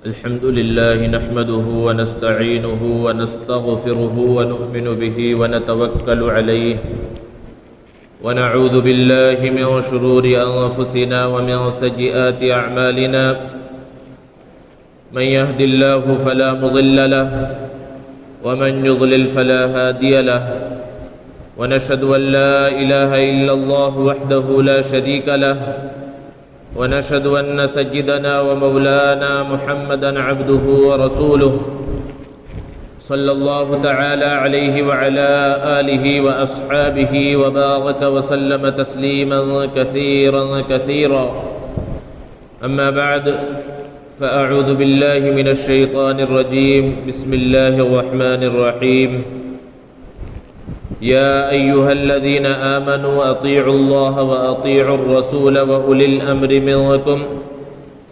الحمد لله نحمده ونستعينه ونستغفره ونؤمن به ونتوكل عليه ونعوذ بالله من شرور أنفسنا ومن سيئات أعمالنا من يهد الله فلا مضل له ومن يضلل فلا هادي له ونشهد أن لا إله إلا الله وحده لا شريك له ونشهد أن سيدنا ومولانا محمدًا عبده ورسوله صلى الله تعالى عليه وعلى آله وأصحابه وبارك وسلم تسليمًا كثيرًا أما بعد فأعوذ بالله من الشيطان الرجيم بسم الله الرحمن الرحيم يا أيها الذين آمنوا أطيعوا الله وأطيعوا الرسول وأولي الأمر منكم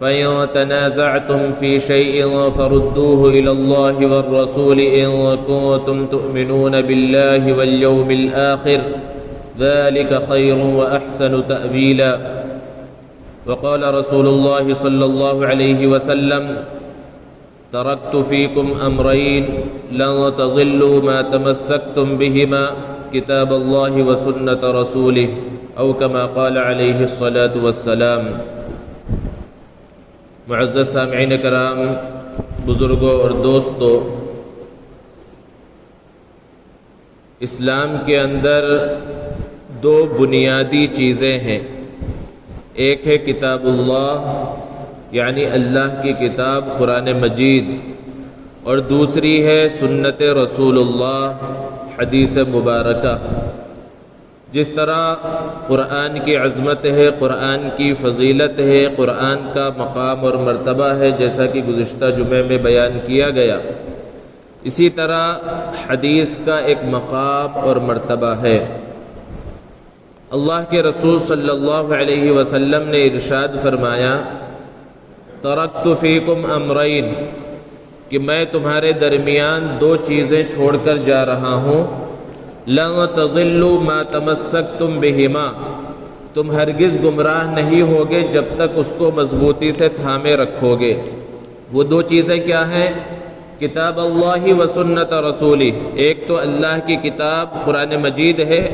فإن تنازعتم في شيء فردوه إلى الله والرسول إن كنتم تؤمنون بالله واليوم الآخر ذلك خير وأحسن تأويلا وقال رسول الله صلى الله عليه وسلم تركت فيكم أمرين لن تضلوا ما تمسكتم بهما كتاب الله وسنة رسوله أو كما قال عليه الصلاة والسلام۔ معزز سامعین کرام، بزرگوں اور دوستوں، اسلام کے اندر دو بنیادی چیزیں ہیں۔ ایک ہے کتاب اللہ یعنی اللہ کی کتاب قرآن مجید، اور دوسری ہے سنت رسول اللہ حدیث مبارکہ۔ جس طرح قرآن کی عظمت ہے، قرآن کی فضیلت ہے، قرآن کا مقام اور مرتبہ ہے، جیسا کہ گزشتہ جمعے میں بیان کیا گیا، اسی طرح حدیث کا ایک مقام اور مرتبہ ہے۔ اللہ کے رسول صلی اللہ علیہ وسلم نے ارشاد فرمایا، ترکت فیکم امرین، کہ میں تمہارے درمیان دو چیزیں چھوڑ کر جا رہا ہوں، لن تضلوا ما تمسکتم بہما، تم ہرگز گمراہ نہیں ہوگے جب تک اس کو مضبوطی سے تھامے رکھو گے۔ وہ دو چیزیں کیا ہیں؟ کتاب اللہ و سنت رسولہ، ایک تو اللہ کی کتاب قرآن مجید ہے،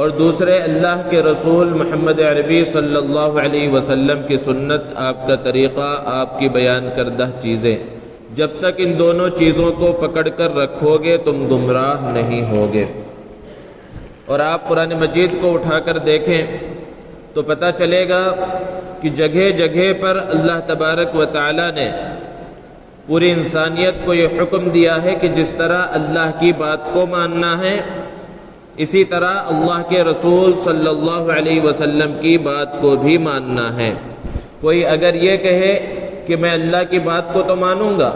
اور دوسرے اللہ کے رسول محمد عربی صلی اللہ علیہ وسلم کی سنت، آپ کا طریقہ، آپ کی بیان کردہ چیزیں۔ جب تک ان دونوں چیزوں کو پکڑ کر رکھو گے تم گمراہ نہیں ہوگے۔ اور آپ قرآن مجید کو اٹھا کر دیکھیں تو پتہ چلے گا کہ جگہ جگہ پر اللہ تبارک و تعالی نے پوری انسانیت کو یہ حکم دیا ہے کہ جس طرح اللہ کی بات کو ماننا ہے، اسی طرح اللہ کے رسول صلی اللہ علیہ وسلم کی بات کو بھی ماننا ہے۔ کوئی اگر یہ کہے کہ میں اللہ کی بات کو تو مانوں گا،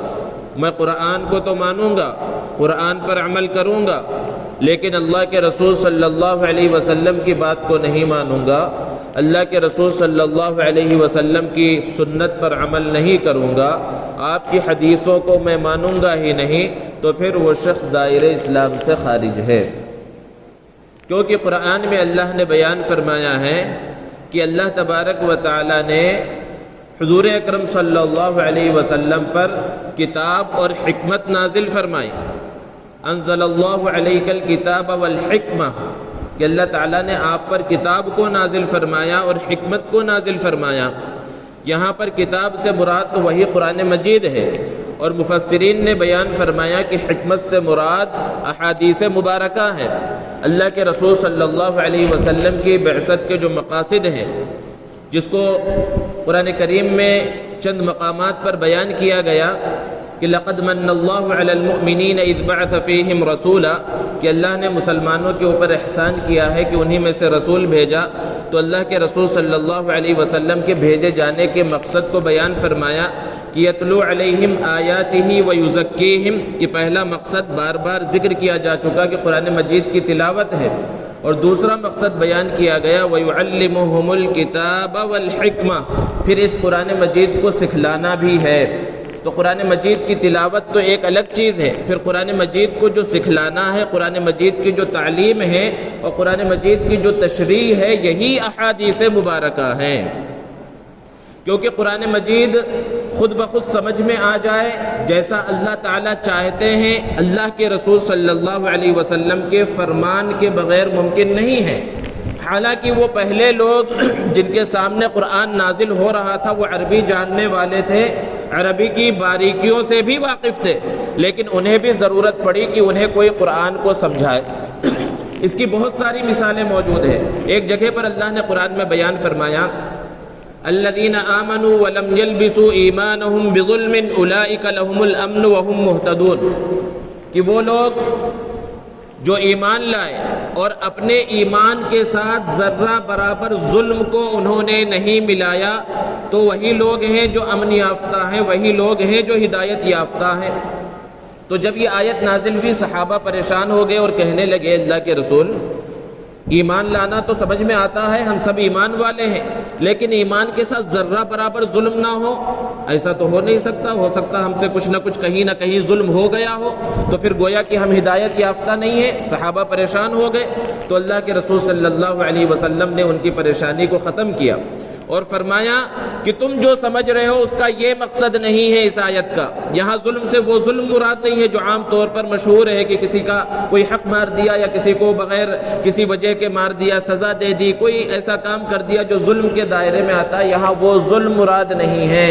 میں قرآن کو تو مانوں گا، قرآن پر عمل کروں گا، لیکن اللہ کے رسول صلی اللہ علیہ وسلم کی بات کو نہیں مانوں گا، اللہ کے رسول صلی اللہ علیہ وسلم کی سنت پر عمل نہیں کروں گا، آپ کی حدیثوں کو میں مانوں گا ہی نہیں، تو پھر وہ شخص دائرہ اسلام سے خارج ہے۔ کیونکہ قرآن میں اللہ نے بیان فرمایا ہے کہ اللہ تبارک و تعالی نے حضور اکرم صلی اللہ علیہ وسلم پر کتاب اور حکمت نازل فرمائی۔ انزل اللہ علیک الکتاب والحکمہ، کہ اللہ تعالیٰ نے آپ پر کتاب کو نازل فرمایا اور حکمت کو نازل فرمایا۔ یہاں پر کتاب سے مراد تو وہی قرآن مجید ہے، اور مفسرین نے بیان فرمایا کہ حکمت سے مراد احادیث مبارکہ ہے۔ اللہ کے رسول صلی اللہ علیہ وسلم کی بعثت کے جو مقاصد ہیں، جس کو قرآن کریم میں چند مقامات پر بیان کیا گیا کہ لقد من اللہ علی المؤمنین اذ بعث فیہم رسولا، کہ اللہ نے مسلمانوں کے اوپر احسان کیا ہے کہ انہی میں سے رسول بھیجا، تو اللہ کے رسول صلی اللہ علیہ وسلم کے بھیجے جانے کے مقصد کو بیان فرمایا کہ یتلو علیہم آیاتہ ویزکیہم، کہ پہلا مقصد بار بار ذکر کیا جا چکا کہ قرآن مجید کی تلاوت ہے، اور دوسرا مقصد بیان کیا گیا وَيُعَلِّمُهُمُ الْكِتَابَ وَالْحِكْمَةَ، پھر اس قرآن مجید کو سکھلانا بھی ہے۔ تو قرآن مجید کی تلاوت تو ایک الگ چیز ہے، پھر قرآن مجید کو جو سکھلانا ہے، قرآن مجید کی جو تعلیم ہے اور قرآن مجید کی جو تشریح ہے، یہی احادیث مبارکہ ہیں۔ کیونکہ قرآن مجید خود بخود سمجھ میں آ جائے جیسا اللہ تعالیٰ چاہتے ہیں، اللہ کے رسول صلی اللہ علیہ وسلم کے فرمان کے بغیر ممکن نہیں ہے۔ حالانکہ وہ پہلے لوگ جن کے سامنے قرآن نازل ہو رہا تھا وہ عربی جاننے والے تھے، عربی کی باریکیوں سے بھی واقف تھے، لیکن انہیں بھی ضرورت پڑی کہ انہیں کوئی قرآن کو سمجھائے۔ اس کی بہت ساری مثالیں موجود ہیں۔ ایک جگہ پر اللہ نے قرآن میں بیان فرمایا، الذین آمنوا ولم یلبسوا ایمانہم بظلم اولئک لہم الامن وہم مہتدون، کہ وہ لوگ جو ایمان لائے اور اپنے ایمان کے ساتھ ذرہ برابر ظلم کو انہوں نے نہیں ملایا تو وہی لوگ ہیں جو امن یافتہ ہیں، وہی لوگ ہیں جو ہدایت یافتہ ہیں۔ تو جب یہ آیت نازل ہوئی صحابہ پریشان ہو گئے اور کہنے لگے، اللہ کے رسول ایمان لانا تو سمجھ میں آتا ہے، ہم سب ایمان والے ہیں، لیکن ایمان کے ساتھ ذرہ برابر ظلم نہ ہو، ایسا تو ہو نہیں سکتا، ہو سکتا ہم سے کچھ نہ کچھ کہیں نہ کہیں ظلم ہو گیا ہو، تو پھر گویا کہ ہم ہدایت یافتہ نہیں ہیں۔ صحابہ پریشان ہو گئے تو اللہ کے رسول صلی اللہ علیہ وسلم نے ان کی پریشانی کو ختم کیا اور فرمایا کہ تم جو سمجھ رہے ہو اس کا یہ مقصد نہیں ہے اس آیت کا۔ یہاں ظلم سے وہ ظلم مراد نہیں ہے جو عام طور پر مشہور ہے کہ کسی کا کوئی حق مار دیا یا کسی کو بغیر کسی وجہ کے مار دیا، سزا دے دی، کوئی ایسا کام کر دیا جو ظلم کے دائرے میں آتا ہے۔ یہاں وہ ظلم مراد نہیں ہے،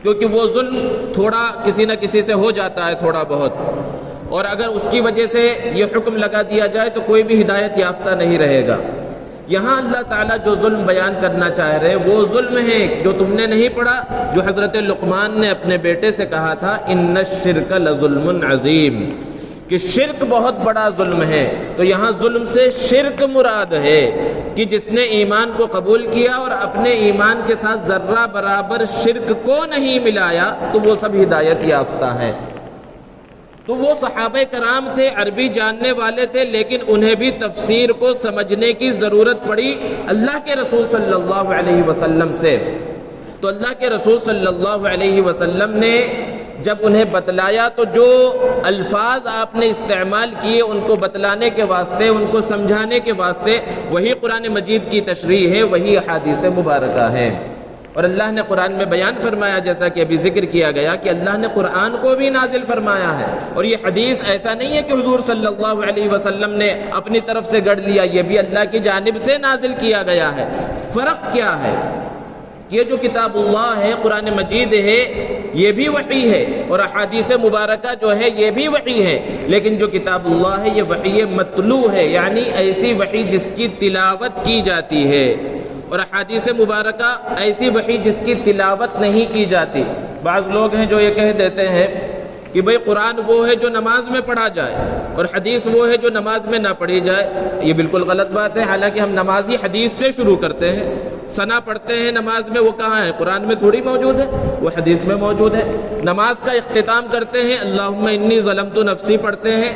کیونکہ وہ ظلم تھوڑا کسی نہ کسی سے ہو جاتا ہے، تھوڑا بہت، اور اگر اس کی وجہ سے یہ حکم لگا دیا جائے تو کوئی بھی ہدایت یافتہ نہیں رہے گا۔ یہاں اللہ تعالیٰ جو ظلم بیان کرنا چاہ رہے ہیں وہ ظلم ہے جو تم نے نہیں پڑھا، جو حضرت لقمان نے اپنے بیٹے سے کہا تھا، ان الشرک لظلم عظیم، کہ شرک بہت بڑا ظلم ہے۔ تو یہاں ظلم سے شرک مراد ہے کہ جس نے ایمان کو قبول کیا اور اپنے ایمان کے ساتھ ذرہ برابر شرک کو نہیں ملایا تو وہ سب ہدایت یافتہ ہیں۔ تو وہ صحابہ کرام تھے، عربی جاننے والے تھے، لیکن انہیں بھی تفسیر کو سمجھنے کی ضرورت پڑی اللہ کے رسول صلی اللہ علیہ وسلم سے۔ تو اللہ کے رسول صلی اللہ علیہ وسلم نے جب انہیں بتلایا تو جو الفاظ آپ نے استعمال کیے ان کو بتلانے کے واسطے، ان کو سمجھانے کے واسطے، وہی قرآن مجید کی تشریح ہے، وہی احادیث مبارکہ ہے۔ اور اللہ نے قرآن میں بیان فرمایا، جیسا کہ ابھی ذکر کیا گیا، کہ اللہ نے قرآن کو بھی نازل فرمایا ہے، اور یہ حدیث ایسا نہیں ہے کہ حضور صلی اللہ علیہ وسلم نے اپنی طرف سے گڑھ لیا، یہ بھی اللہ کی جانب سے نازل کیا گیا ہے۔ فرق کیا ہے؟ یہ جو کتاب اللہ ہے، قرآن مجید ہے، یہ بھی وحی ہے، اور احادیث مبارکہ جو ہے یہ بھی وحی ہے، لیکن جو کتاب اللہ ہے یہ وحی متلو ہے، یعنی ایسی وحی جس کی تلاوت کی جاتی ہے، اور احادیث مبارکہ ایسی وحی جس کی تلاوت نہیں کی جاتی۔ بعض لوگ ہیں جو یہ کہہ دیتے ہیں کہ بھئی قرآن وہ ہے جو نماز میں پڑھا جائے اور حدیث وہ ہے جو نماز میں نہ پڑھی جائے۔ یہ بالکل غلط بات ہے، حالانکہ ہم نمازی حدیث سے شروع کرتے ہیں، ثنا پڑھتے ہیں نماز میں، وہ کہاں ہے؟ قرآن میں تھوڑی موجود ہے، وہ حدیث میں موجود ہے۔ نماز کا اختتام کرتے ہیں اللہم انی ظلمت نفسی پڑھتے ہیں،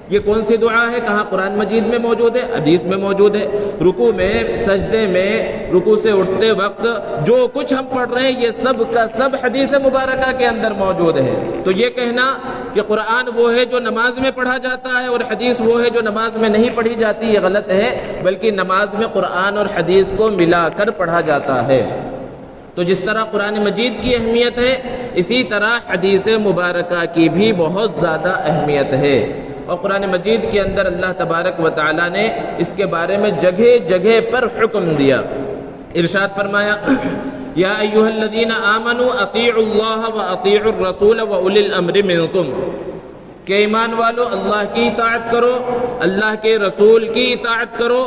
یہ کون سی دعا ہے؟ کہاں؟ قرآن مجید میں موجود ہے، حدیث میں موجود ہے۔ رکوع میں، سجدے میں، رکوع سے اٹھتے وقت جو کچھ ہم پڑھ رہے ہیں یہ سب کا سب حدیث مبارکہ کے اندر موجود ہے۔ تو یہ کہنا کہ قرآن وہ ہے جو نماز میں پڑھا جاتا ہے اور حدیث وہ ہے جو نماز میں نہیں پڑھی جاتی، یہ غلط ہے، بلکہ نماز میں قرآن اور حدیث کو ملا کر پڑھا جاتا ہے۔ تو جس طرح قرآن مجید کی اہمیت ہے، اسی طرح حدیث مبارکہ کی بھی بہت زیادہ اہمیت ہے، اور قرآن مجید کے اندر اللہ تبارک و تعالیٰ نے اس کے بارے میں جگہ جگہ پر حکم دیا۔ ارشاد فرمایا، یا ایھا الذین آمنوا اطیعوا اللہ واطیعوا الرسول واولی الامر منکم، کہ ایمان والو اللہ کی اطاعت کرو، اللہ کے رسول کی اطاعت کرو،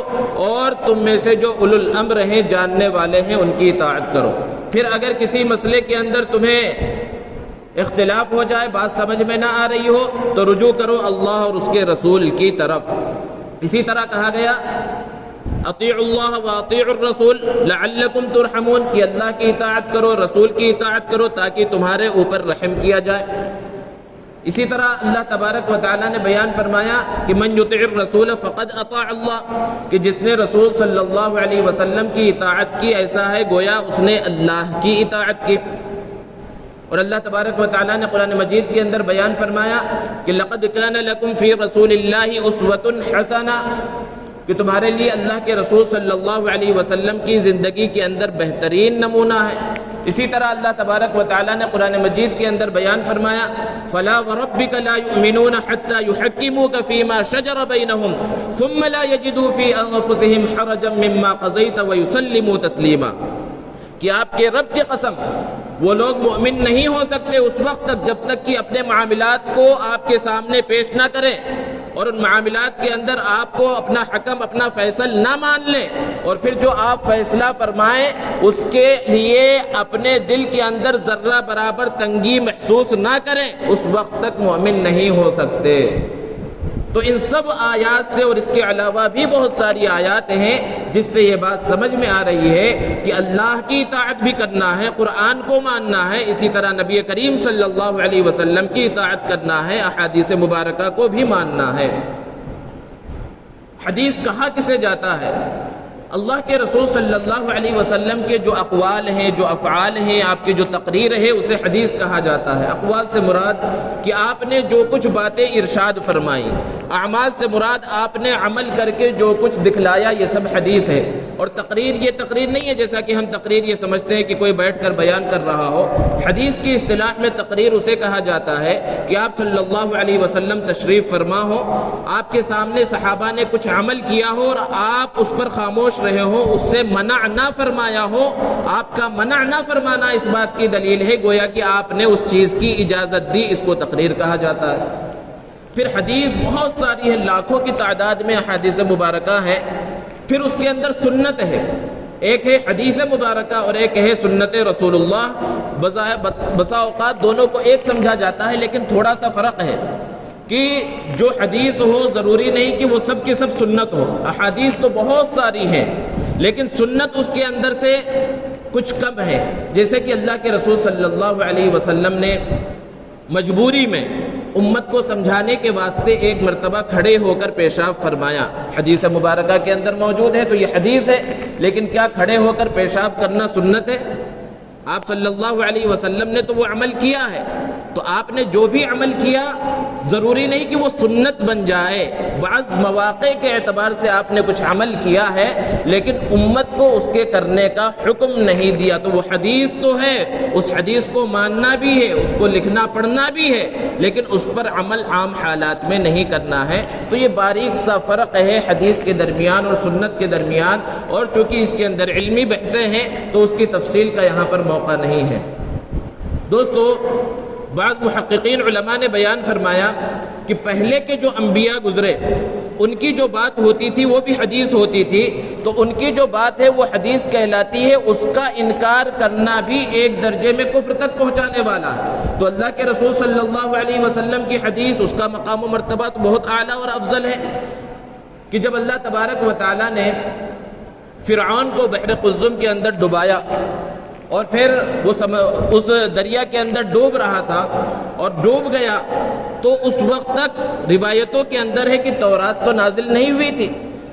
اور تم میں سے جو اولو الامر ہیں، جاننے والے ہیں، ان کی اطاعت کرو۔ پھر اگر کسی مسئلے کے اندر تمہیں اختلاف ہو جائے، بات سمجھ میں نہ آ رہی ہو، تو رجوع کرو اللہ اور اس کے رسول کی طرف۔ اسی طرح کہا گیا اطیعوا اللہ واطیعوا الرسول لعلکم ترحمون، کہ اللہ کی اطاعت کرو، رسول کی اطاعت کرو تاکہ تمہارے اوپر رحم کیا جائے۔ اسی طرح اللہ تبارک و تعالیٰ نے بیان فرمایا کہ من یطع الرسول فقد اطاع اللہ، کہ جس نے رسول صلی اللہ علیہ وسلم کی اطاعت کی ایسا ہے گویا اس نے اللہ کی اطاعت کی۔ اور اللہ تبارک و تعالیٰ نے قرآن مجید کے اندر بیان فرمایا کہ لقد کان لکم فی رسول اللہ اسوۃ حسنہ، کہ تمہارے لیے اللہ کے رسول صلی اللہ علیہ وسلم کی زندگی کے اندر بہترین نمونہ ہے۔ اسی طرح اللہ تبارک و تعالیٰ نے قرآن مجید کے اندر بیان فرمایا فَلَا وَرَبِّكَ لَا يُؤْمِنُونَ حَتَّى يُحَكِّمُوكَ فِي مَا شَجَرَ بَيْنَهُمْ ثُمَّ لَا يَجِدُوا فِي أَنفُسِهِمْ حَرَجًا مِّمَّا قَضَيْتَ وَيُسَلِّمُوا تَسْلِيمًا کہ آپ کے رب کی قسم وہ لوگ مؤمن نہیں ہو سکتے اس وقت تک جب تک کہ اپنے معاملات کو آپ کے سامنے پیش نہ کریں اور ان معاملات کے اندر آپ کو اپنا حکم اپنا فیصل نہ مان لیں اور پھر جو آپ فیصلہ فرمائیں اس کے لیے اپنے دل کے اندر ذرہ برابر تنگی محسوس نہ کریں اس وقت تک مومن نہیں ہو سکتے۔ تو ان سب آیات سے اور اس کے علاوہ بھی بہت ساری آیات ہیں جس سے یہ بات سمجھ میں آ رہی ہے کہ اللہ کی اطاعت بھی کرنا ہے، قرآن کو ماننا ہے، اسی طرح نبی کریم صلی اللہ علیہ وسلم کی اطاعت کرنا ہے، احادیث مبارکہ کو بھی ماننا ہے۔ حدیث کہا کسے جاتا ہے؟ اللہ کے رسول صلی اللہ علیہ وسلم کے جو اقوال ہیں، جو افعال ہیں، آپ کی جو تقریر ہے اسے حدیث کہا جاتا ہے۔ اقوال سے مراد کہ آپ نے جو کچھ باتیں ارشاد فرمائی، اعمال سے مراد آپ نے عمل کر کے جو کچھ دکھلایا، یہ سب حدیث ہے۔ اور تقریر یہ تقریر نہیں ہے جیسا کہ ہم تقریر یہ سمجھتے ہیں کہ کوئی بیٹھ کر بیان کر رہا ہو۔ حدیث کی اصطلاح میں تقریر اسے کہا جاتا ہے کہ آپ صلی اللہ علیہ وسلم تشریف فرما ہو، آپ کے سامنے صحابہ نے کچھ عمل کیا ہو اور آپ اس پر خاموش رہے ہو، اس سے منع نہ فرمایا ہو۔ آپ کا منع نہ فرمانا اس بات کی دلیل ہے گویا کہ آپ نے اس چیز کی اجازت دی، اس کو تقریر کہا جاتا ہے۔ پھر حدیث بہت ساری ہے، لاکھوں کی تعداد میں احادیث مبارکہ ہے۔ پھر اس کے اندر سنت ہے، ایک ہے حدیث مبارکہ اور ایک ہے سنت رسول اللہ۔ بسا اوقات دونوں کو ایک سمجھا جاتا ہے لیکن تھوڑا سا فرق ہے کہ جو حدیث ہو ضروری نہیں کہ وہ سب کی سب سنت ہو۔ احادیث تو بہت ساری ہیں لیکن سنت اس کے اندر سے کچھ کم ہے، جیسے کہ اللہ کے رسول صلی اللہ علیہ وسلم نے مجبوری میں امت کو سمجھانے کے واسطے ایک مرتبہ کھڑے ہو کر پیشاب فرمایا، حدیث مبارکہ کے اندر موجود ہے، تو یہ حدیث ہے، لیکن کیا کھڑے ہو کر پیشاب کرنا سنت ہے؟ آپ صلی اللہ علیہ وسلم نے تو وہ عمل کیا ہے، تو آپ نے جو بھی عمل کیا ضروری نہیں کہ وہ سنت بن جائے۔ بعض مواقع کے اعتبار سے آپ نے کچھ عمل کیا ہے لیکن امت کو اس کے کرنے کا حکم نہیں دیا، تو وہ حدیث تو ہے، اس حدیث کو ماننا بھی ہے، اس کو لکھنا پڑھنا بھی ہے، لیکن اس پر عمل عام حالات میں نہیں کرنا ہے۔ تو یہ باریک سا فرق ہے حدیث کے درمیان اور سنت کے درمیان، اور چونکہ اس کے اندر علمی بحثیں ہیں تو اس کی تفصیل کا یہاں پر موقع نہیں ہے۔ دوستو، بعض محققین علماء نے بیان فرمایا کہ پہلے کے جو انبیاء گزرے ان کی جو بات ہوتی تھی وہ بھی حدیث ہوتی تھی، تو ان کی جو بات ہے وہ حدیث کہلاتی ہے، اس کا انکار کرنا بھی ایک درجے میں کفر تک پہنچانے والا ہے۔ تو اللہ کے رسول صلی اللہ علیہ وسلم کی حدیث، اس کا مقام و مرتبہ تو بہت اعلیٰ اور افضل ہے کہ جب اللہ تبارک و تعالیٰ نے فرعون کو بحر قلزم کے اندر ڈبایا اور پھر وہ اس دریا کے اندر ڈوب رہا تھا اور ڈوب گیا، تو اس وقت تک روایتوں کے اندر ہے کہ تورات تو نازل نہیں ہوئی تھی،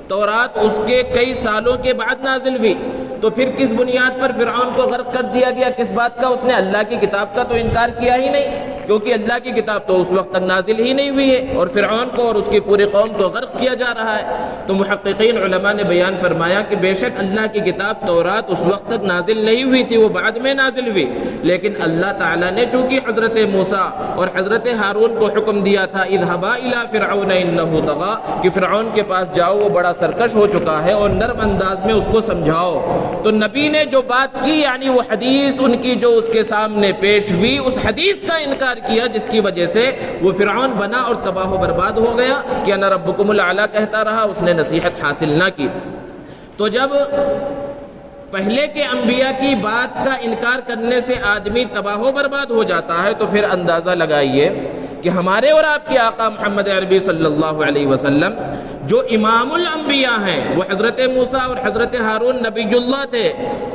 تورات اس کے کئی سالوں کے بعد نازل ہوئی۔ تو پھر کس بنیاد پر فرعون کو غرق کر دیا گیا؟ کس بات کا؟ اس نے اللہ کی کتاب کا تو انکار کیا ہی نہیں، کیونکہ اللہ کی کتاب تو اس وقت تک نازل ہی نہیں ہوئی ہے، اور فرعون کو اور اس کی پوری قوم کو غرق کیا جا رہا ہے۔ تو محققین علماء نے بیان فرمایا کہ بے شک اللہ کی کتاب تورات اس وقت تک نازل نہیں ہوئی تھی، وہ بعد میں نازل ہوئی، لیکن اللہ تعالیٰ نے چونکہ حضرت موسیٰ اور حضرت ہارون کو حکم دیا تھا اذهبا الى فرعون انه طغى، کہ فرعون کے پاس جاؤ، وہ بڑا سرکش ہو چکا ہے، اور نرم انداز میں اس کو سمجھاؤ۔ تو نبی نے جو بات کی، یعنی وہ حدیث ان کی جو اس کے سامنے پیش ہوئی، اس حدیث کا انکار کیا جس کی وجہ سے وہ فرعون بنا اور تباہ و برباد ہو گیا کہ انا ربکم الاعلی کہتا رہا، اس نے نصیحت حاصل نہ کی۔ تو جب پہلے کے انبیاء کی بات کا انکار کرنے سے آدمی تباہ و برباد ہو جاتا ہے، تو پھر اندازہ لگائیے کہ ہمارے اور آپ کے آقا محمد عربی صلی اللہ علیہ وسلم جو امام الانبیاء ہیں، وہ حضرت موسیٰ اور حضرت ہارون نبی اللہ تھے،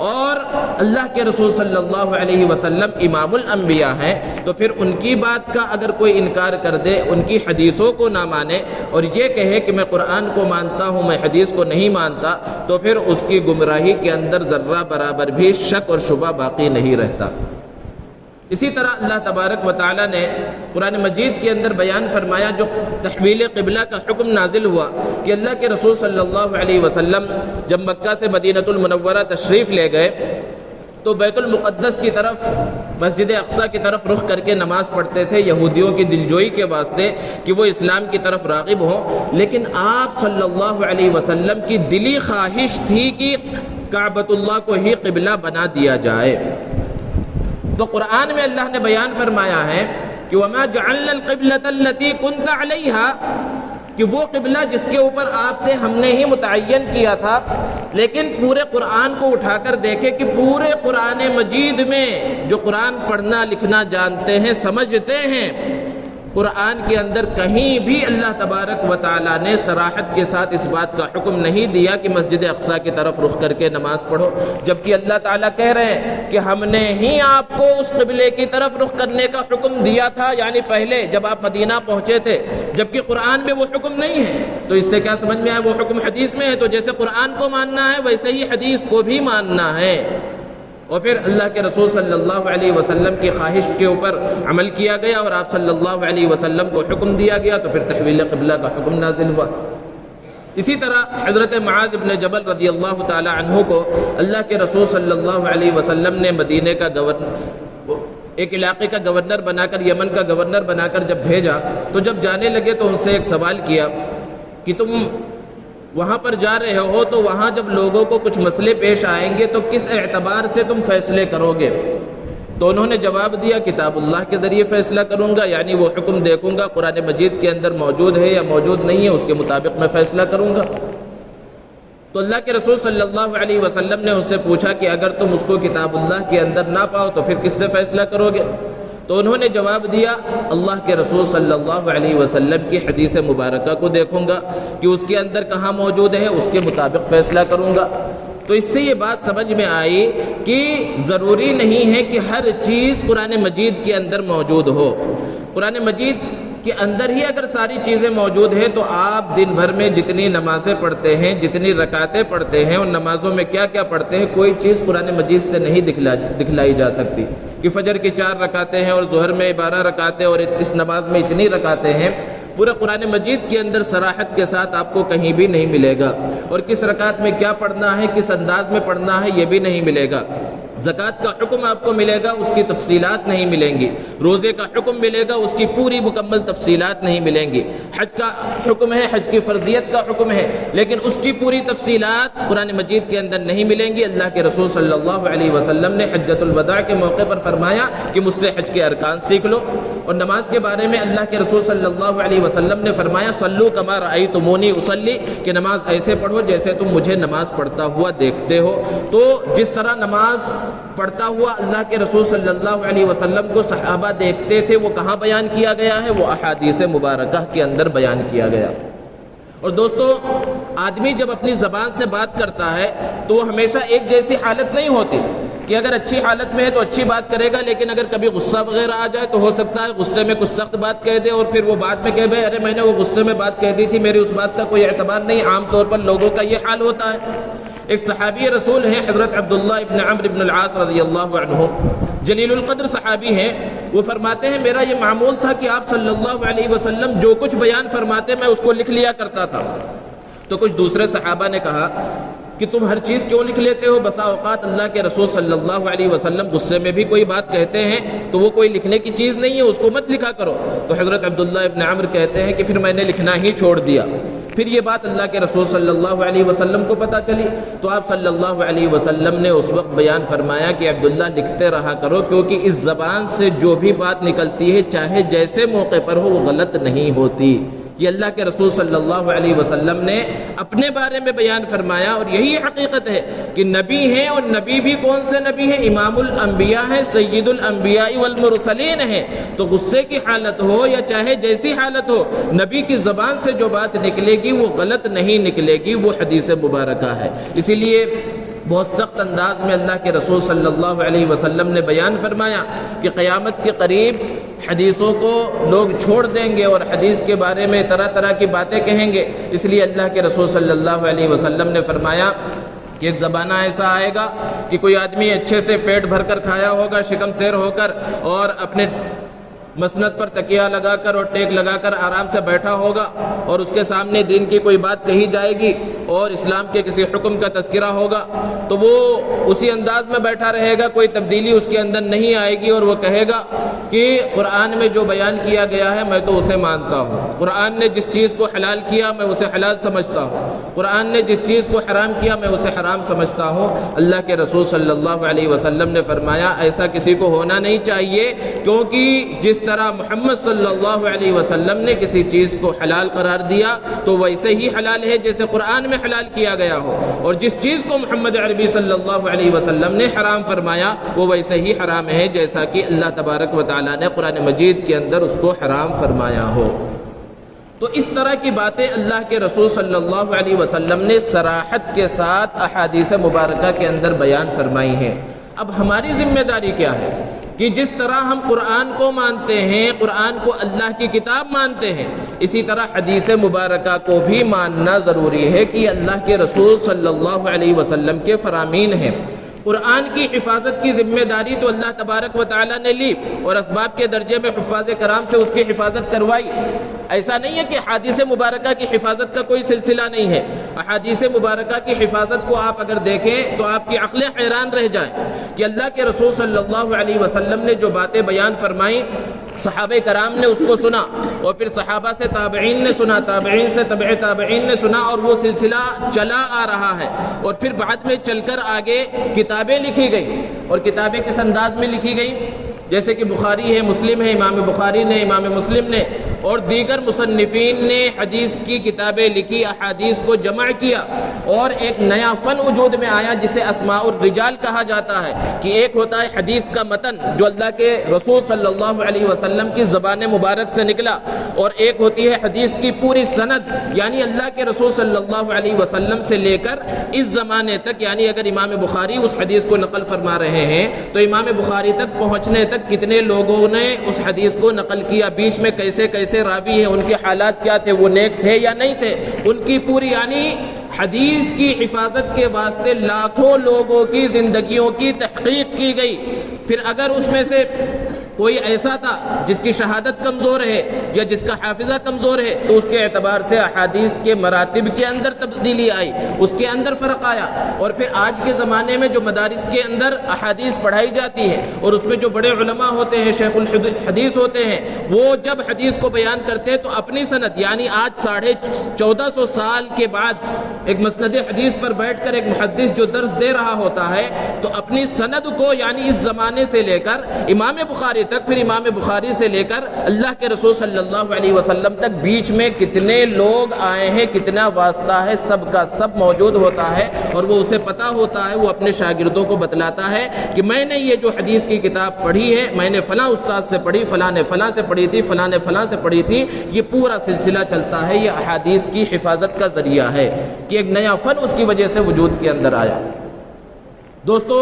اور اللہ کے رسول صلی اللہ علیہ وسلم امام الانبیاء ہیں، تو پھر ان کی بات کا اگر کوئی انکار کر دے، ان کی حدیثوں کو نہ مانے اور یہ کہے کہ میں قرآن کو مانتا ہوں، میں حدیث کو نہیں مانتا، تو پھر اس کی گمراہی کے اندر ذرہ برابر بھی شک اور شبہ باقی نہیں رہتا۔ اسی طرح اللہ تبارک و تعالیٰ نے قرآن مجید کے اندر بیان فرمایا، جو تحویل قبلہ کا حکم نازل ہوا کہ اللہ کے رسول صلی اللہ علیہ وسلم جب مکہ سے مدینہ المنورہ تشریف لے گئے تو بیت المقدس کی طرف، مسجد اقصیٰ کی طرف رخ کر کے نماز پڑھتے تھے یہودیوں کی دلجوئی کے واسطے کہ وہ اسلام کی طرف راغب ہوں، لیکن آپ صلی اللہ علیہ وسلم کی دلی خواہش تھی کہ کعبۃ اللہ کو ہی قبلہ بنا دیا جائے۔ تو قرآن میں اللہ نے بیان فرمایا ہے کہ وَمَا جَعَلْنَا الْقِبْلَةَ الَّتِي كُنْتَ عَلَيْهَا، کہ وہ قبلہ جس کے اوپر آپ تھے ہم نے ہی متعین کیا تھا۔ لیکن پورے قرآن کو اٹھا کر دیکھیں کہ پورے قرآن مجید میں جو قرآن پڑھنا لکھنا جانتے ہیں، سمجھتے ہیں، قرآن کے اندر کہیں بھی اللہ تبارک و تعالیٰ نے صراحت کے ساتھ اس بات کا حکم نہیں دیا کہ مسجد اقصیٰ کی طرف رخ کر کے نماز پڑھو، جبکہ اللہ تعالیٰ کہہ رہے ہیں کہ ہم نے ہی آپ کو اس قبلے کی طرف رخ کرنے کا حکم دیا تھا، یعنی پہلے جب آپ مدینہ پہنچے تھے، جبکہ قرآن میں وہ حکم نہیں ہے۔ تو اس سے کیا سمجھ میں آیا؟ وہ حکم حدیث میں ہے، تو جیسے قرآن کو ماننا ہے ویسے ہی حدیث کو بھی ماننا ہے۔ اور پھر اللہ کے رسول صلی اللہ علیہ وسلم کی خواہش کے اوپر عمل کیا گیا اور آپ صلی اللہ علیہ وسلم کو حکم دیا گیا، تو پھر تحویل قبلہ کا حکم نازل ہوا۔ اسی طرح حضرت معاذ بن جبل رضی اللہ تعالی عنہ کو اللہ کے رسول صلی اللہ علیہ وسلم نے مدینے کا گورنر، ایک علاقے کا گورنر بنا کر، یمن کا گورنر بنا کر جب بھیجا، تو جب جانے لگے تو ان سے ایک سوال کیا کہ تم وہاں پر جا رہے ہو تو وہاں جب لوگوں کو کچھ مسئلے پیش آئیں گے تو کس اعتبار سے تم فیصلے کرو گے؟ تو انہوں نے جواب دیا کتاب اللہ کے ذریعے فیصلہ کروں گا، یعنی وہ حکم دیکھوں گا قرآن مجید کے اندر موجود ہے یا موجود نہیں ہے، اس کے مطابق میں فیصلہ کروں گا۔ تو اللہ کے رسول صلی اللہ علیہ وسلم نے ان سے پوچھا کہ اگر تم اس کو کتاب اللہ کے اندر نہ پاؤ تو پھر کس سے فیصلہ کرو گے؟ تو انہوں نے جواب دیا اللہ کے رسول صلی اللہ علیہ وسلم کی حدیث مبارکہ کو دیکھوں گا کہ اس کے اندر کہاں موجود ہے، اس کے مطابق فیصلہ کروں گا۔ تو اس سے یہ بات سمجھ میں آئی کہ ضروری نہیں ہے کہ ہر چیز قرآن مجید کے اندر موجود ہو۔ قرآن مجید کے اندر ہی اگر ساری چیزیں موجود ہیں تو آپ دن بھر میں جتنی نمازیں پڑھتے ہیں، جتنی رکعتیں پڑھتے ہیں، ان نمازوں میں کیا کیا پڑھتے ہیں، کوئی چیز قرآن مجید سے نہیں دکھلائی جا سکتی کہ فجر کی 4 رکعتیں ہیں اور ظہر میں 12 رکعتیں اور اس نماز میں اتنی رکعتیں ہیں، پورے قرآن مجید کے اندر صراحت کے ساتھ آپ کو کہیں بھی نہیں ملے گا، اور کس رکعت میں کیا پڑھنا ہے، کس انداز میں پڑھنا ہے، یہ بھی نہیں ملے گا۔ زکوٰۃ کا حکم آپ کو ملے گا، اس کی تفصیلات نہیں ملیں گی۔ روزے کا حکم ملے گا، اس کی پوری مکمل تفصیلات نہیں ملیں گی۔ حج کا حکم ہے، حج کی فرضیت کا حکم ہے، لیکن اس کی پوری تفصیلات قرآن مجید کے اندر نہیں ملیں گی۔ اللہ کے رسول صلی اللہ علیہ وسلم نے حجۃ الوداع کے موقع پر فرمایا کہ مجھ سے حج کے ارکان سیکھ لو، اور نماز کے بارے میں اللہ کے رسول صلی اللہ علیہ وسلم نے فرمایا صلو کما رأیتمونی اصلی، کہ نماز ایسے پڑھو جیسے تم مجھے نماز پڑھتا ہوا دیکھتے ہو۔ تو جس طرح نماز پڑھتا ہوا اللہ کے رسول صلی اللہ علیہ وسلم کو صحابہ دیکھتے تھے، وہ کہاں بیان کیا گیا ہے؟ وہ احادیث مبارکہ کے اندر بیان کیا گیا۔ اور دوستو، آدمی جب اپنی زبان سے بات کرتا ہے تو وہ ہمیشہ ایک جیسی حالت نہیں ہوتی کہ اگر اچھی حالت میں ہے تو اچھی بات کرے گا، لیکن اگر کبھی غصہ وغیرہ آ جائے تو ہو سکتا ہے غصے میں کچھ سخت بات کہہ دے اور پھر وہ بعد میں کہے بھائی ارے میں نے وہ غصے میں بات کہہ دی تھی، میری اس بات کا کوئی اعتبار نہیں۔ عام طور پر لوگوں کا یہ حال ہوتا ہے۔ ایک صحابی رسول ہیں حضرت عبداللہ ابن عمرو ابن العاص رضی اللہ عنہ، جلیل القدر صحابی ہیں، وہ فرماتے ہیں میرا یہ معمول تھا کہ آپ صلی اللہ علیہ وسلم جو کچھ بیان فرماتے میں اس کو لکھ لیا کرتا تھا۔ تو کچھ دوسرے صحابہ نے کہا کہ تم ہر چیز کیوں لکھ لیتے ہو؟ بسا اوقات اللہ کے رسول صلی اللہ علیہ وسلم غصے میں بھی کوئی بات کہتے ہیں تو وہ کوئی لکھنے کی چیز نہیں ہے، اس کو مت لکھا کرو۔ تو حضرت عبداللہ ابن عمرو کہتے ہیں کہ پھر میں نے لکھنا ہی چھوڑ دیا۔ پھر یہ بات اللہ کے رسول صلی اللہ علیہ وسلم کو پتہ چلی تو آپ صلی اللہ علیہ وسلم نے اس وقت بیان فرمایا کہ عبداللہ لکھتے رہا کرو، کیونکہ اس زبان سے جو بھی بات نکلتی ہے چاہے جیسے موقع پر ہو وہ غلط نہیں ہوتی۔ یہ اللہ کے رسول صلی اللہ علیہ وسلم نے اپنے بارے میں بیان فرمایا، اور یہی حقیقت ہے کہ نبی ہیں، اور نبی بھی کون سے نبی ہیں؟ امام الانبیاء ہیں، سید الانبیاء والمرسلین ہیں۔ تو غصے کی حالت ہو یا چاہے جیسی حالت ہو، نبی کی زبان سے جو بات نکلے گی وہ غلط نہیں نکلے گی، وہ حدیث مبارکہ ہے۔ اسی لیے بہت سخت انداز میں اللہ کے رسول صلی اللہ علیہ وسلم نے بیان فرمایا کہ قیامت کے قریب حدیثوں کو لوگ چھوڑ دیں گے اور حدیث کے بارے میں طرح طرح کی باتیں کہیں گے۔ اس لیے اللہ کے رسول صلی اللہ علیہ وسلم نے فرمایا کہ ایک زمانہ ایسا آئے گا کہ کوئی آدمی اچھے سے پیٹ بھر کر کھایا ہوگا، شکم سیر ہو کر، اور اپنے مسند پر تکیہ لگا کر اور ٹیک لگا کر آرام سے بیٹھا ہوگا اور اس کے سامنے دین کی کوئی بات کہی جائے گی اور اسلام کے کسی حکم کا تذکرہ ہوگا تو وہ اسی انداز میں بیٹھا رہے گا، کوئی تبدیلی اس کے اندر نہیں آئے گی، اور وہ کہے گا کہ قرآن میں جو بیان کیا گیا ہے میں تو اسے مانتا ہوں، قرآن نے جس چیز کو حلال کیا میں اسے حلال سمجھتا ہوں، قرآن نے جس چیز کو حرام کیا میں اسے حرام سمجھتا ہوں۔ اللہ کے رسول صلی اللہ علیہ وسلم نے فرمایا ایسا کسی کو ہونا نہیں چاہیے، کیونکہ جس طرح محمد صلی اللہ علیہ وسلم نے کسی چیز کو حلال قرار دیا تو ویسے ہی حلال ہے جیسے قرآن میں حلال کیا گیا ہو، اور جس چیز کو محمد عربی صلی اللہ علیہ وسلم نے حرام فرمایا وہ ویسے ہی حرام ہے جیسا کہ اللہ تبارک و تعالیٰ نے قرآن مجید کے اندر اس کو حرام فرمایا ہو۔ تو اس طرح کی باتیں اللہ کے رسول صلی اللہ علیہ وسلم نے صراحت کے ساتھ احادیث مبارکہ کے اندر بیان فرمائی ہیں۔ اب ہماری ذمہ داری کیا ہے کہ جس طرح ہم قرآن کو مانتے ہیں، قرآن کو اللہ کی کتاب مانتے ہیں، اسی طرح حدیث مبارکہ کو بھی ماننا ضروری ہے کہ اللہ کے رسول صلی اللہ علیہ وسلم کے فرامین ہیں۔ قرآن کی حفاظت کی ذمہ داری تو اللہ تبارک و تعالیٰ نے لی اور اسباب کے درجے میں حفاظ کرام سے اس کی حفاظت کروائی۔ ایسا نہیں ہے کہ احادیث مبارکہ کی حفاظت کا کوئی سلسلہ نہیں ہے۔ احادیث مبارکہ کی حفاظت کو آپ اگر دیکھیں تو آپ کی عقلیں حیران رہ جائیں کہ اللہ کے رسول صلی اللہ علیہ وسلم نے جو باتیں بیان فرمائیں، صحابہ کرام نے اس کو سنا، اور پھر صحابہ سے تابعین نے سنا، تابعین سے تبع تابعین نے سنا، اور وہ سلسلہ چلا آ رہا ہے، اور پھر بعد میں چل کر آگے کتابیں لکھی گئی، اور کتابیں کس انداز میں لکھی گئی؟ جیسے کہ بخاری ہے، مسلم ہے، امام بخاری نے، امام مسلم نے اور دیگر مصنفین نے حدیث کی کتابیں لکھی، احادیث کو جمع کیا، اور ایک نیا فن وجود میں آیا جسے اسماء الرجال کہا جاتا ہے، کہ ایک ہوتا ہے حدیث کا متن جو اللہ کے رسول صلی اللہ علیہ وسلم کی زبان مبارک سے نکلا، اور ایک ہوتی ہے حدیث کی پوری سند، یعنی اللہ کے رسول صلی اللہ علیہ وسلم سے لے کر اس زمانے تک، یعنی اگر امام بخاری اس حدیث کو نقل فرما رہے ہیں تو امام بخاری تک پہنچنے تک کتنے لوگوں نے اس حدیث کو نقل کیا، بیچ میں کیسے کیسے راوی ہیں، ان کے حالات کیا تھے، وہ نیک تھے یا نہیں تھے، ان کی پوری، یعنی حدیث کی حفاظت کے واسطے لاکھوں لوگوں کی زندگیوں کی تحقیق کی گئی۔ پھر اگر اس میں سے کوئی ایسا تھا جس کی شہادت کمزور ہے یا جس کا حافظہ کمزور ہے تو اس کے اعتبار سے احادیث کے مراتب کے اندر تبدیلی آئی، اس کے اندر فرق آیا۔ اور پھر آج کے زمانے میں جو مدارس کے اندر احادیث پڑھائی جاتی ہے اور اس میں جو بڑے علماء ہوتے ہیں، شیخ الحدیث ہوتے ہیں، وہ جب حدیث کو بیان کرتے ہیں تو اپنی سند، یعنی آج 1450 سال کے بعد ایک مسند حدیث پر بیٹھ کر ایک محدث جو درس دے رہا ہوتا ہے تو اپنی سند کو، یعنی اس زمانے سے لے کر امام بخاری تک، پھر امام بخاری سے لے کر اللہ کے رسول صلی اللہ علیہ وسلم تک بیچ میں کتنے لوگ آئے ہیں، کتنا واسطہ ہے، سب کا سب موجود ہوتا ہے، اور وہ اسے پتہ ہوتا ہے، وہ اپنے شاگردوں کو بتلاتا ہے کہ میں نے یہ جو حدیث کی کتاب پڑھی ہے میں نے فلاں استاد سے پڑھی، فلاں نے فلاں سے پڑھی تھی، فلاں نے فلاں سے پڑھی تھی۔ یہ پورا سلسلہ چلتا ہے، یہ احادیث کی حفاظت کا ذریعہ ہے کہ ایک نیا فن اس کی وجہ سے وجود کے اندر آیا۔ دوستو،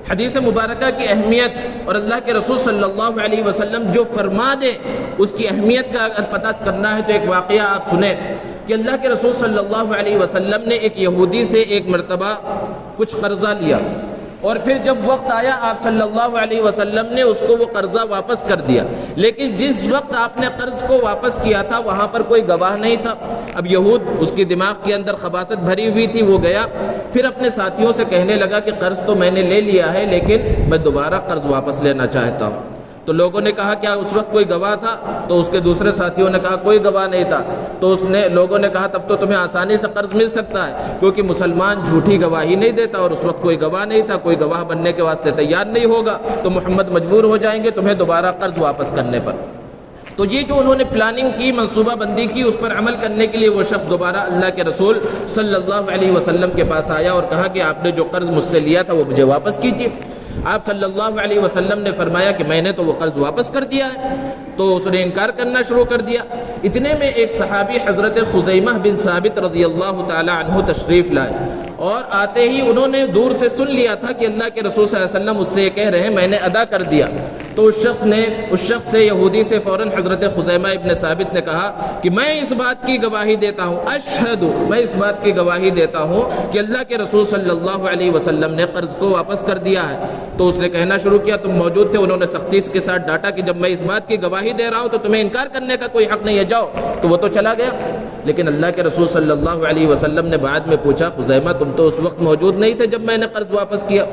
حدیث مبارکہ کی اہمیت اور اللہ کے رسول صلی اللہ علیہ وسلم جو فرما دے اس کی اہمیت کا اگر پتہ کرنا ہے تو ایک واقعہ آپ سنیں کہ اللہ کے رسول صلی اللہ علیہ وسلم نے ایک یہودی سے ایک مرتبہ کچھ قرضہ لیا، اور پھر جب وقت آیا آپ صلی اللہ علیہ وسلم نے اس کو وہ قرضہ واپس کر دیا، لیکن جس وقت آپ نے قرض کو واپس کیا تھا وہاں پر کوئی گواہ نہیں تھا۔ اب یہود اس کی دماغ کے اندر خباثت بھری ہوئی تھی، وہ گیا پھر اپنے ساتھیوں سے کہنے لگا کہ قرض تو میں نے لے لیا ہے لیکن میں دوبارہ قرض واپس لینا چاہتا ہوں۔ تو لوگوں نے کہا کیا اس وقت کوئی گواہ تھا؟ تو اس کے دوسرے ساتھیوں نے کہا کوئی گواہ نہیں تھا۔ تو لوگوں نے کہا تب تو تمہیں آسانی سے قرض مل سکتا ہے، کیونکہ مسلمان جھوٹی گواہی نہیں دیتا، اور اس وقت کوئی گواہ نہیں تھا، کوئی گواہ بننے کے واسطے تیار نہیں ہوگا تو محمد مجبور ہو جائیں گے تمہیں دوبارہ قرض واپس کرنے پر۔ تو یہ جو انہوں نے پلاننگ کی، منصوبہ بندی کی، اس پر عمل کرنے کے لیے وہ شخص دوبارہ اللہ کے رسول صلی اللہ علیہ وسلم کے پاس آیا اور کہا کہ آپ نے جو قرض مجھ سے لیا تھا وہ مجھے واپس کیجیے۔ آپ صلی اللہ علیہ وسلم نے فرمایا کہ میں نے تو وہ قرض واپس کر دیا ہے۔ تو اس نے انکار کرنا شروع کر دیا۔ اتنے میں ایک صحابی حضرت خزیمہ بن ثابت رضی اللہ تعالی عنہ تشریف لائے، اور آتے ہی انہوں نے دور سے سن لیا تھا کہ اللہ کے رسول صلی اللہ علیہ وسلم اس سے یہ کہہ رہے ہیں میں نے ادا کر دیا۔ تو اس شخص سے، یہودی سے فوراً حضرت خزیمہ ابن ثابت نے کہا کہ میں اس بات کی گواہی دیتا ہوں، اشہد، میں اس بات کی گواہی دیتا ہوں کہ اللہ کے رسول صلی اللہ علیہ وسلم نے قرض کو واپس کر دیا ہے۔ تو تو اس نے کہنا شروع کیا تم موجود تھے. انہوں نے سختی کے ساتھ ڈانٹا کہ جب میں اس بات کی گواہی دے رہا ہوں تو تمہیں انکار کرنے کا کوئی حق نہیں ہے, جاؤ. تو وہ تو چلا گیا. لیکن اللہ کے رسول صلی اللہ علیہ وسلم نے بعد میں پوچھا, خزیمہ تم تو اس وقت موجود نہیں تھے جب میں نے قرض واپس کیا,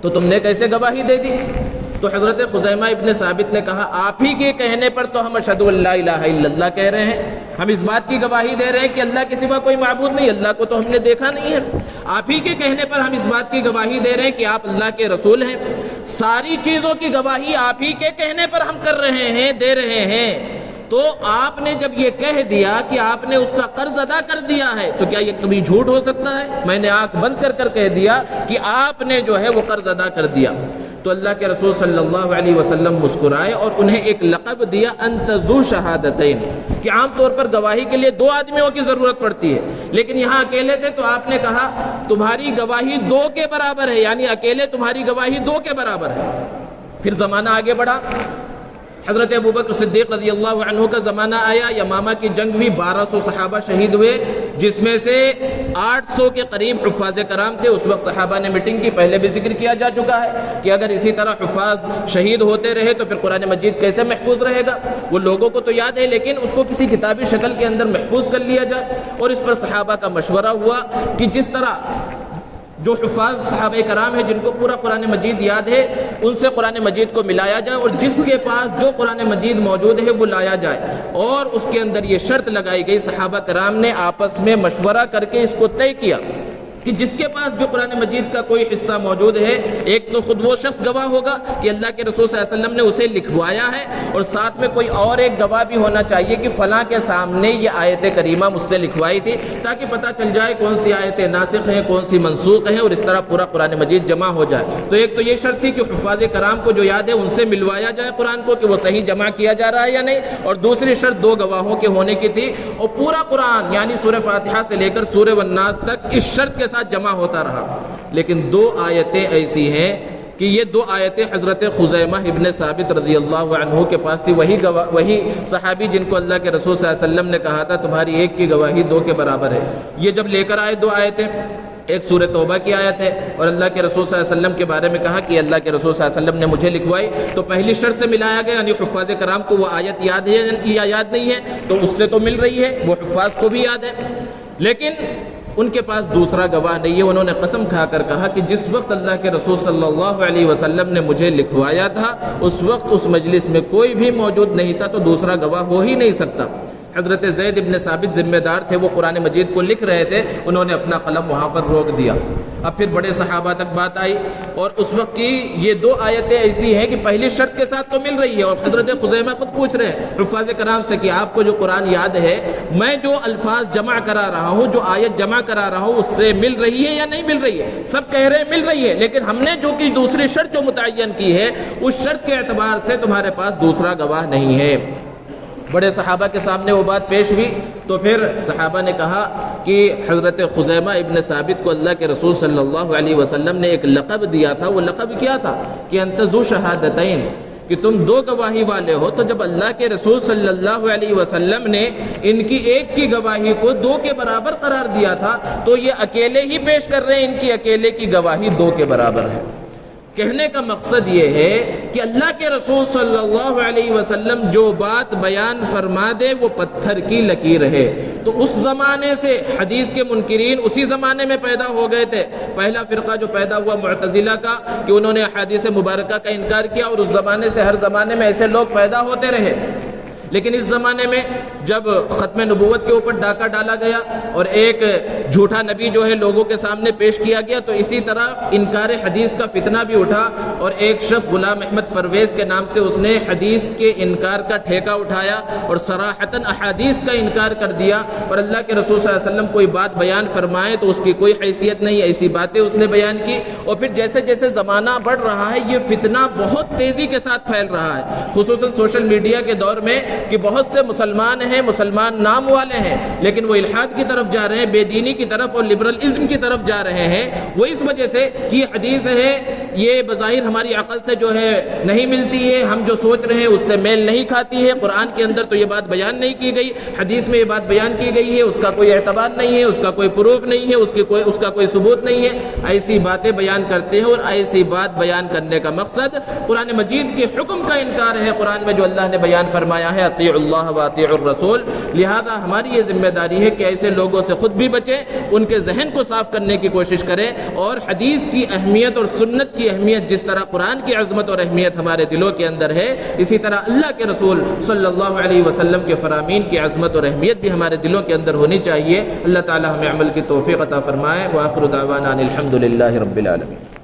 تو تم نے کیسے گواہی دے دی؟ تو حضرت خزیمہ ابن ثابت نے کہا آپ ہی کے کہنے پر تو ہم اشہد ان لا الہ الا اللہ کہہ رہے ہیں, ہم اس بات کی گواہی دے رہے ہیں کہ اللہ کے سوا کوئی معبود نہیں, اللہ کو تو ہم نے دیکھا نہیں ہے. آپ ہی کے کہنے پر ہم اس بات کی گواہی دے رہے ہیں کہ آپ اللہ کے رسول ہیں. ساری چیزوں کی گواہی آپ ہی کے کہنے پر ہم کر رہے ہیں, دے رہے ہیں. تو آپ نے جب یہ کہہ دیا کہ آپ نے اس کا قرض ادا کر دیا ہے, تو کیا یہ کبھی جھوٹ ہو سکتا ہے؟ میں نے آنکھ بند کر کر کہہ دیا کہ آپ نے جو ہے وہ قرض ادا کر دیا. تو اللہ کے رسول صلی اللہ علیہ وسلم مسکرائے اور انہیں ایک لقب دیا انت ذو شہادتین, کہ عام طور پر گواہی کے لیے 2 آدمیوں کی ضرورت پڑتی ہے, لیکن یہاں اکیلے تھے تو آپ نے کہا تمہاری گواہی 2 کے برابر ہے, یعنی اکیلے تمہاری گواہی 2 کے برابر ہے. پھر زمانہ آگے بڑھا, حضرت ابوبکر صدیق رضی اللہ عنہ کا زمانہ آیا. یمامہ کی جنگ ہوئی, 1200 صحابہ شہید ہوئے, جس میں سے 800 کے قریب حفاظ کرام تھے. اس وقت صحابہ نے میٹنگ کی, پہلے بھی ذکر کیا جا چکا ہے کہ اگر اسی طرح حفاظ شہید ہوتے رہے تو پھر قرآن مجید کیسے محفوظ رہے گا. وہ لوگوں کو تو یاد ہے لیکن اس کو کسی کتابی شکل کے اندر محفوظ کر لیا جائے. اور اس پر صحابہ کا مشورہ ہوا کہ جس طرح جو حفاظ صحابہ کرام ہیں جن کو پورا قرآن مجید یاد ہے, ان سے قرآن مجید کو ملایا جائے, اور جس کے پاس جو قرآن مجید موجود ہے وہ لایا جائے. اور اس کے اندر یہ شرط لگائی گئی, صحابہ کرام نے آپس میں مشورہ کر کے اس کو طے کیا کہ جس کے پاس بھی قرآن مجید کا کوئی حصہ موجود ہے, ایک تو خود وہ شخص گواہ ہوگا کہ اللہ کے رسول صلی اللہ علیہ وسلم نے اسے لکھوایا ہے, اور ساتھ میں کوئی اور ایک گواہ بھی ہونا چاہیے کہ فلاں کے سامنے یہ آیت کریمہ مجھ سے لکھوائی تھی, تاکہ پتہ چل جائے کون سی آیتیں ناسخ ہیں, کون سی منسوخ ہیں, اور اس طرح پورا قرآن مجید جمع ہو جائے. تو ایک تو یہ شرط تھی کہ حفاظ کرام کو جو یاد ہے ان سے ملوایا جائے قرآن کو کہ وہ صحیح جمع کیا جا رہا ہے یا نہیں, اور دوسری شرط 2 گواہوں کے ہونے کی تھی. اور پورا قرآن یعنی سورہ فاتحہ سے لے کر سورہ والناس تک اس شرط کے ساتھ جمع ہوتا رہا. لیکن 2 آیتیں ایسی ہیں کہ یہ 2 آیتیں حضرت خزیمہ ابن ثابت رضی اللہ عنہ کے پاس تھی, وہی صحابی جن کو اللہ کے رسول صلی اللہ علیہ وسلم نے کہا تھا تمہاری ایک کی گواہی 2 کے برابر ہے. یہ جب لے کر آئے 2 آیتیں, ایک سورہ توبہ کی آیت ہے, اور اللہ کے رسول صلی اللہ علیہ وسلم کے بارے میں کہا کہ اللہ کے رسول صلی اللہ علیہ وسلم نے مجھے لکھوائی. تو پہلی شرط سے ملایا گیا, یعنی حفاظ کرام کو وہ آیت یاد ہے یا یاد نہیں ہے, تو اس سے تو مل رہی ہے, وہ حفاظ کو بھی یاد ہے. لیکن ان کے پاس دوسرا گواہ نہیں ہے. انہوں نے قسم کھا کر کہا کہ جس وقت اللہ کے رسول صلی اللہ علیہ وسلم نے مجھے لکھوایا تھا اس وقت اس مجلس میں کوئی بھی موجود نہیں تھا, تو دوسرا گواہ ہو ہی نہیں سکتا. حضرت زید ابن ثابت ذمہ دار تھے, وہ قرآن مجید کو لکھ رہے تھے, انہوں نے اپنا قلم وہاں پر روک دیا. اب پھر بڑے صحابہ تک بات آئی, اور اس وقت کی یہ 2 آیتیں ایسی ہیں کہ پہلی شرط کے ساتھ تو مل رہی ہے, اور حضرت خزیمہ خود پوچھ رہے ہیں حفاظ کرام سے کہ آپ کو جو قرآن یاد ہے, میں جو الفاظ جمع کرا رہا ہوں, جو آیت جمع کرا رہا ہوں, اس سے مل رہی ہے یا نہیں مل رہی ہے؟ سب کہہ رہے ہیں مل رہی ہے, لیکن ہم نے جو کہ دوسری شرط جو متعین کی ہے اس شرط کے اعتبار سے تمہارے پاس دوسرا گواہ نہیں ہے. بڑے صحابہ کے سامنے وہ بات پیش ہوئی, تو پھر صحابہ نے کہا کہ حضرت خزیمہ ابن ثابت کو اللہ کے رسول صلی اللہ علیہ وسلم نے ایک لقب دیا تھا. وہ لقب کیا تھا کہ انت ذو شہادتین, کہ تم 2 گواہی والے ہو. تو جب اللہ کے رسول صلی اللہ علیہ وسلم نے ان کی ایک کی گواہی کو 2 کے برابر قرار دیا تھا, تو یہ اکیلے ہی پیش کر رہے ہیں, ان کی اکیلے کی گواہی 2 کے برابر ہے. کہنے کا مقصد یہ ہے کہ اللہ کے رسول صلی اللہ علیہ وسلم جو بات بیان فرما دے وہ پتھر کی لکیر ہے. تو اس زمانے سے حدیث کے منکرین اسی زمانے میں پیدا ہو گئے تھے. پہلا فرقہ جو پیدا ہوا معتزلہ کا, کہ انہوں نے حدیث مبارکہ کا انکار کیا, اور اس زمانے سے ہر زمانے میں ایسے لوگ پیدا ہوتے رہے. لیکن اس زمانے میں جب ختم نبوت کے اوپر ڈاکہ ڈالا گیا اور ایک جھوٹا نبی جو ہے لوگوں کے سامنے پیش کیا گیا, تو اسی طرح انکار حدیث کا فتنہ بھی اٹھا, اور ایک شخص غلام احمد پرویز کے نام سے اس نے حدیث کے انکار کا ٹھیکہ اٹھایا اور صراحتاً احادیث کا انکار کر دیا. اور اللہ کے رسول صلی اللہ علیہ وسلم کوئی بات بیان فرمائے تو اس کی کوئی حیثیت نہیں, ایسی باتیں اس نے بیان کی. اور پھر جیسے جیسے زمانہ بڑھ رہا ہے یہ فتنہ بہت تیزی کے ساتھ پھیل رہا ہے, خصوصاً سوشل میڈیا کے دور میں, کہ بہت سے مسلمان ہیں, مسلمان نام والے ہیں, لیکن وہ الحاد کی طرف جا رہے ہیں, بے دینی کی طرف اور لبرلزم کی طرف جا رہے ہیں. وہ اس وجہ سے یہ حدیث ہے, یہ بظاہر ہماری عقل سے جو ہے نہیں ملتی ہے، ہم جو سوچ رہے ہیں اس سے میل نہیں کھاتی ہے، قرآن کے اندر تو یہ بات بیان نہیں کی گئی، حدیث میں یہ بات بیان کی گئی ہے، اس کا کوئی اعتبار نہیں ہے، اس کا کوئی پروف نہیں ہے، اس کا کوئی ثبوت نہیں ہے، ایسی باتیں بیان کرتے ہیں، اور ایسی بات بیان کرنے کا مقصد قرآن مجید کے حکم کا انکار ہے، قرآن میں جو اللہ نے بیان فرمایا ہے اطیعوا اللہ و اطیعوا الرسول۔ لہذا ہماری یہ ذمہ داری ہے کہ ایسے لوگوں سے خود بھی بچیں، ان کے ذہن کو صاف کرنے کی کوشش کریں، اور حدیث کی اہمیت اور سنت کی اہمیت جس طرح قرآن کی عظمت اور اہمیت ہمارے دلوں کے اندر ہے، اسی طرح اللہ کے رسول صلی اللہ علیہ وسلم کے فرامین کی عظمت اور اہمیت بھی ہمارے دلوں کے اندر ہونی چاہیے۔ اللہ تعالی ہمیں عمل کی توفیق عطا فرمائے۔ وآخر دعوانا ان الحمد للہ رب العالمین۔